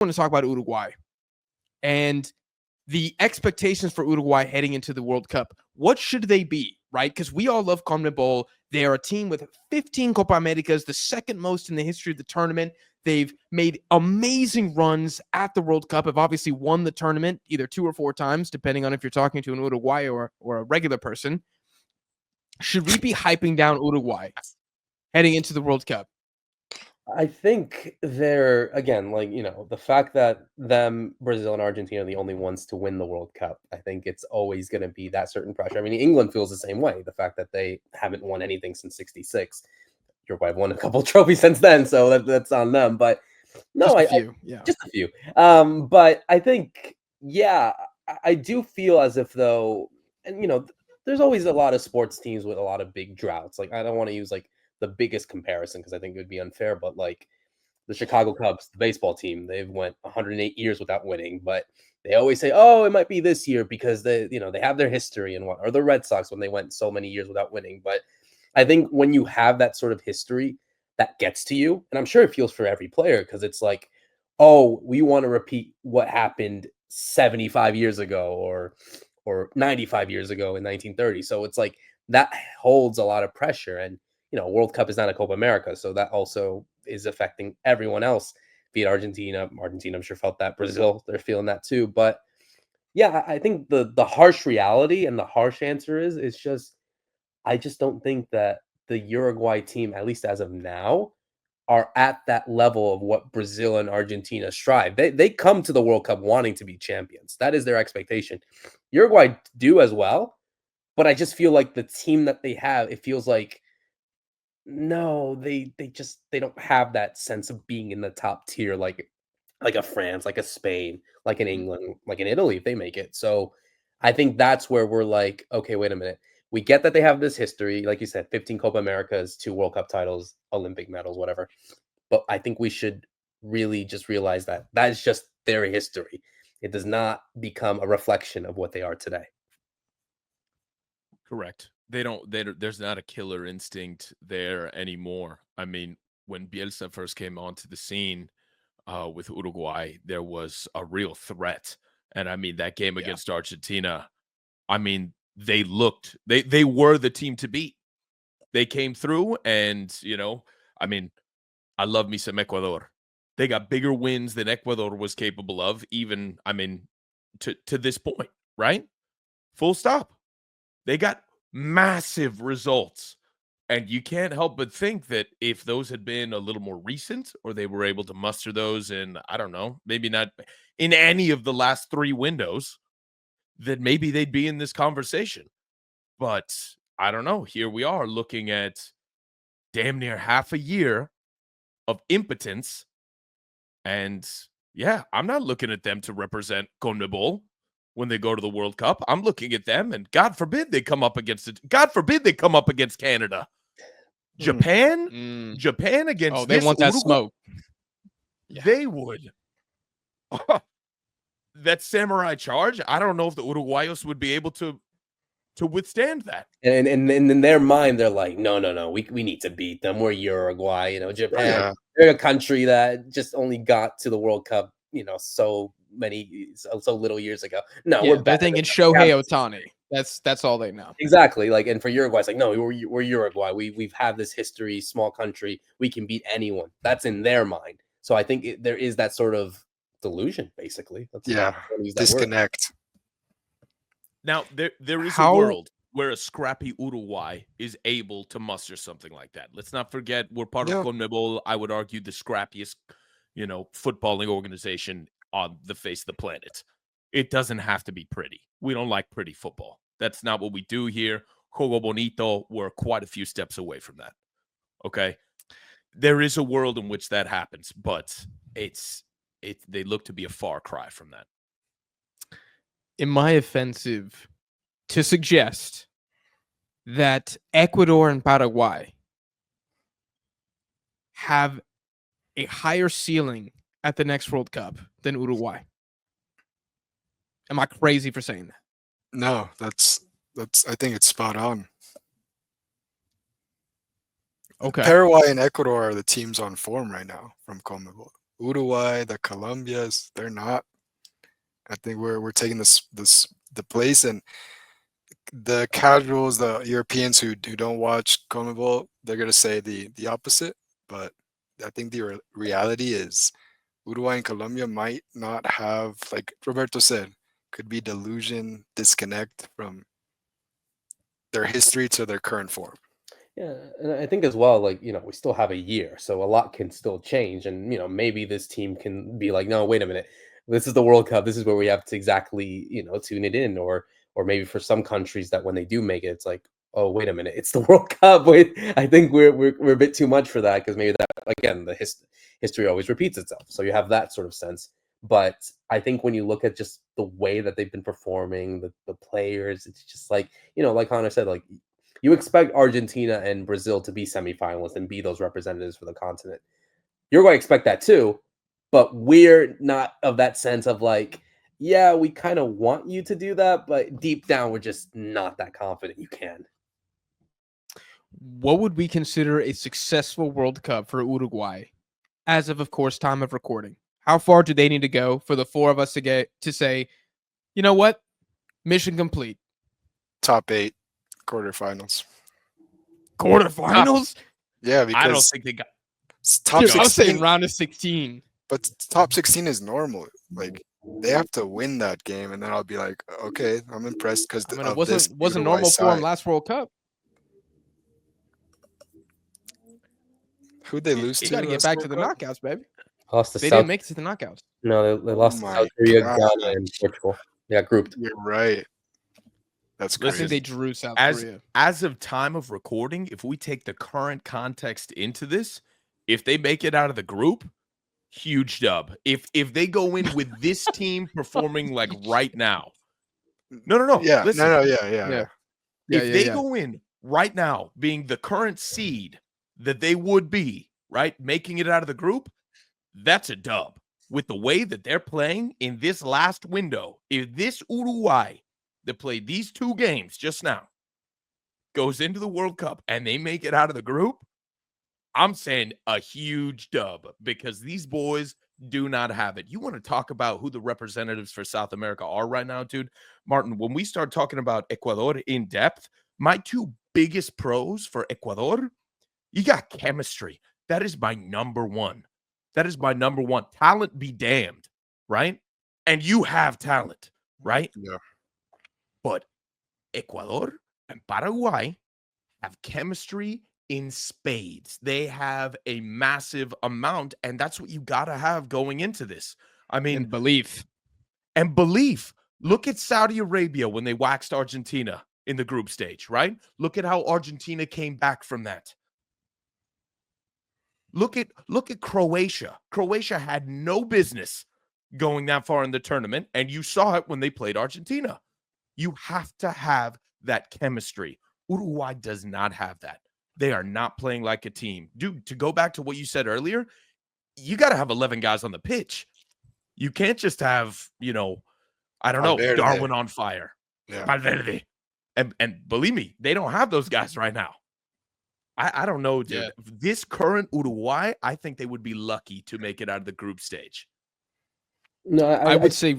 want to talk about Uruguay and the expectations for Uruguay heading into the World Cup. What should they be, right? Because we all love CONMEBOL. They are a team with 15 Copa Americas, the second most in the history of the tournament. They've made amazing runs at the World Cup, have obviously won the tournament either 2 or 4 times, depending on if you're talking to an Uruguay or a regular person. Should we be hyping down Uruguay heading into the World Cup? I think they're, again, like, the fact that Brazil and Argentina are the only ones to win the World Cup, I think it's always going to be that certain pressure. I mean, England feels the same way. The fact that they haven't won anything since '66. Uruguay won a couple trophies since then, so that's on them. But no, Just a few, yeah. just a few. But I think, yeah, I do feel as if though, and there's always a lot of sports teams with a lot of big droughts. Like, I don't want to use like the biggest comparison because I think it would be unfair, but like the Chicago Cubs, the baseball team, they've went 108 years without winning, but they always say, "Oh, it might be this year because they have their history and what." Or the Red Sox when they went so many years without winning. But I think when you have that sort of history, that gets to you, and I'm sure it feels for every player because it's like, "Oh, we want to repeat what happened 75 years ago or 95 years ago in 1930." So it's like that holds a lot of pressure, and World Cup is not a Copa America, so that also is affecting everyone else. Be it Argentina, I'm sure felt that. Brazil, they're feeling that too. But yeah, I think the harsh reality and the harsh answer is just I just don't think that the Uruguay team, at least as of now, are at that level of what Brazil and Argentina strive. They come to the World Cup wanting to be champions. That is their expectation. Uruguay do as well, but I just feel like the team that they have, it feels like no, they don't have that sense of being in the top tier like a France, like a Spain, like an England, like an Italy if they make it. So I think that's where we're like, okay, wait a minute. We get that they have this history, like you said, 15 Copa Americas, 2 World Cup titles, Olympic medals, whatever. But I think we should really just realize that that is just their history. It does not become a reflection of what they are today. Correct. There's not a killer instinct there anymore. I mean, when Bielsa first came onto the scene with Uruguay, there was a real threat. And I mean, that game against Argentina, I mean, they were the team to beat. They came through and, I mean, I love me some Ecuador. They got bigger wins than Ecuador was capable of, even, I mean, to this point, right? Full stop. They got massive results. And you can't help but think that if those had been a little more recent or they were able to muster those in, I don't know, maybe not in any of the last 3 windows, that maybe they'd be in this conversation. But I don't know. Here we are looking at damn near half a year of impotence. And yeah, I'm not looking at them to represent CONMEBOL when they go to the World Cup. I'm looking at them, and God forbid they come up against it. God forbid they come up against Canada. Japan? Japan against they want that Uruguay? smoke. Yeah. They would. That samurai charge, I don't know if the Uruguayos would be able to withstand that. And in their mind, they're like, no, we need to beat them. We're Uruguay, Japan. They're a country that just only got to the World Cup, so little years ago. No, we're they're thinking Shohei Ohtani. That's all they know. Exactly. Like, and for Uruguay, it's like, no, we're Uruguay. We've had this history, small country. We can beat anyone. That's in their mind. So I think there is that sort of delusion, basically. Disconnect. Now, there is a world where a scrappy Uruguay is able to muster something like that. Let's not forget we're part of CONMEBOL. I would argue the scrappiest, footballing organization on the face of the planet. It doesn't have to be pretty. We don't like pretty football. That's not what we do here. Juego bonito, we're quite a few steps away from that. Okay? There is a world in which that happens, but they look to be a far cry from that. Am I offensive to suggest that Ecuador and Paraguay have a higher ceiling at the next World Cup than Uruguay? Am I crazy for saying that? No, that's I think it's spot on. Okay. Paraguay and Ecuador are the teams on form right now from CONMEBOL. Uruguay, the Colombias, they're not. I think we're taking the place, and the casuals, the Europeans who don't watch CONMEBOL, they're gonna say the opposite. But I think the reality is Uruguay and Colombia might not have, like Roberto said, could be delusion, disconnect from their history to their current form. Yeah, and I think as well, like, we still have a year, so a lot can still change. And, maybe this team can be like, no, wait a minute. This is the World Cup. This is where we have to exactly, tune it in. Or maybe for some countries that when they do make it, it's like, oh, wait a minute, it's the World Cup. Wait, I think we're a bit too much for that, because maybe that, again, the history always repeats itself. So you have that sort of sense. But I think when you look at just the way that they've been performing, the players, it's just like, like Connor said, like, you expect Argentina and Brazil to be semifinalists and be those representatives for the continent. You're going to expect that too, but we're not of that sense of like, yeah, we kind of want you to do that, but deep down, we're just not that confident you can. What would we consider a successful World Cup for Uruguay as of course, time of recording? How far do they need to go for the four of us to say, you know what? Mission complete. Top 8 quarterfinals. Quarterfinals? Yeah, I don't because think they got. top Dude, I was saying 16, round of 16. but top 16 is normal. Like they have to win that game, and then I'll be like, okay, I'm impressed because I mean, of it this wasn't Uruguay normal for them side. last World Cup. Who'd they lose You to? got to get last back to World the Cup? knockouts, baby. Lost to They South. didn't make it to the knockouts. No, they Oh lost to my South Korea, God. Ghana, and Portugal. They got grouped. You're right. That's I crazy. think they drew South As Korea. as of time of recording, if we take the current context into this, if they make it out of the group, huge dub. If they go in with this team performing like right now, no. Yeah, Listen, Yeah. if they go in right now, being the current seed that they would be, right, making it out of the group, that's a dub. With the way that they're playing in this last window, if this Uruguay that played these 2 games just now goes into the World Cup and they make it out of the group, I'm saying a huge dub, because these boys do not have it. You want to talk about who the representatives for South America are right now, dude? Martin, when we start talking about Ecuador in depth, my 2 biggest pros for Ecuador, you got chemistry. That is my number one. That is my number one. Talent be damned, right? And you have talent, right? yeah. But Ecuador and Paraguay have chemistry in spades. They have a massive amount, and that's what you got to have going into this. I mean, And belief. and belief. Look at Saudi Arabia when they waxed Argentina in the group stage, right? Look at how Argentina came back from that. Look at Croatia. Croatia had no business going that far in the tournament, and you saw it when they played Argentina. You have to have that chemistry. Uruguay does not have that. They are not playing like a team. Dude, to go back to what you said earlier, you got to have 11 guys on the pitch. You can't just have, I don't know, Valverde. Darwin on fire. Yeah. Valverde. And believe me, they don't have those guys right now. I don't know, dude. Yeah. This current Uruguay, I think they would be lucky to make it out of the group stage. No, I would say,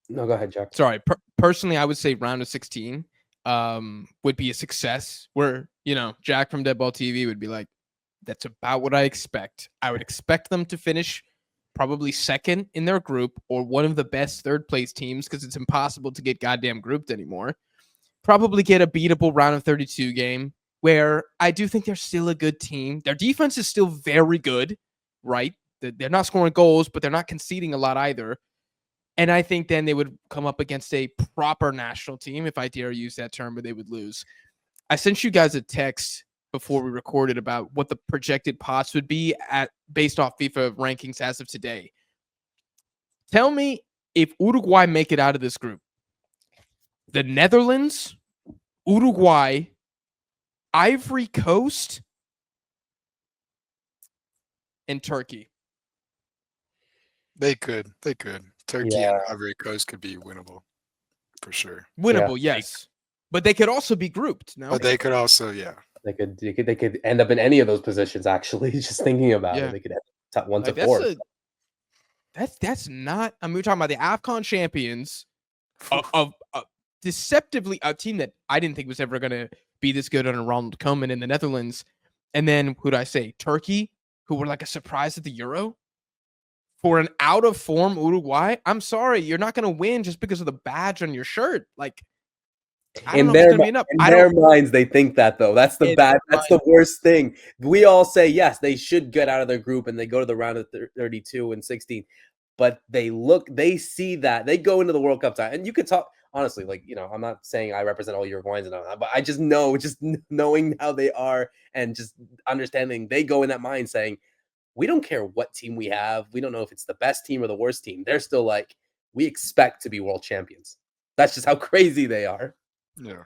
no, go ahead, Jack. sorry, personally, I would say round of 16 would be a success where, Jack from Dead Ball TV would be like, that's about what I expect. I would expect them to finish probably second in their group or one of the best third place teams, because it's impossible to get goddamn grouped anymore. Probably get a beatable round of 32 game, where I do think they're still a good team. Their defense is still very good, right? They're not scoring goals, but they're not conceding a lot either. And I think then they would come up against a proper national team, if I dare use that term, but they would lose. I sent you guys a text before we recorded about what the projected pots would be based off FIFA rankings as of today. Tell me if Uruguay make it out of this group. The Netherlands, Uruguay, Ivory Coast, and Turkey. They could. Turkey Yeah. and Ivory Coast could be winnable, for sure. Winnable, yes. But they could also be grouped, no? But they could also, They could end up in any of those positions. Actually, just thinking about Yeah. it, they could end up 1 to Like, 4. That's not. I mean, we're talking about the AFCON champions of deceptively a team that I didn't think was ever going to be this good under Ronald Koeman in the Netherlands. And then who'd I say? Turkey, who were like a surprise at the Euro. For an out of form Uruguay, I'm sorry, you're not going to win just because of the badge on your shirt. Like, I don't know if it's going to be enough. In their minds, they think that though. That's the That's the worst thing. We all say yes, they should get out of their group and they go to the round of 32 and 16. But they see that they go into the World Cup time, and you could talk honestly. Like, I'm not saying I represent all Uruguayans and all that, but I just know, knowing how they are and just understanding, they go in that mind saying, we don't care what team we have. We don't know if it's the best team or the worst team. They're still like, we expect to be world champions. That's just how crazy they are. Yeah.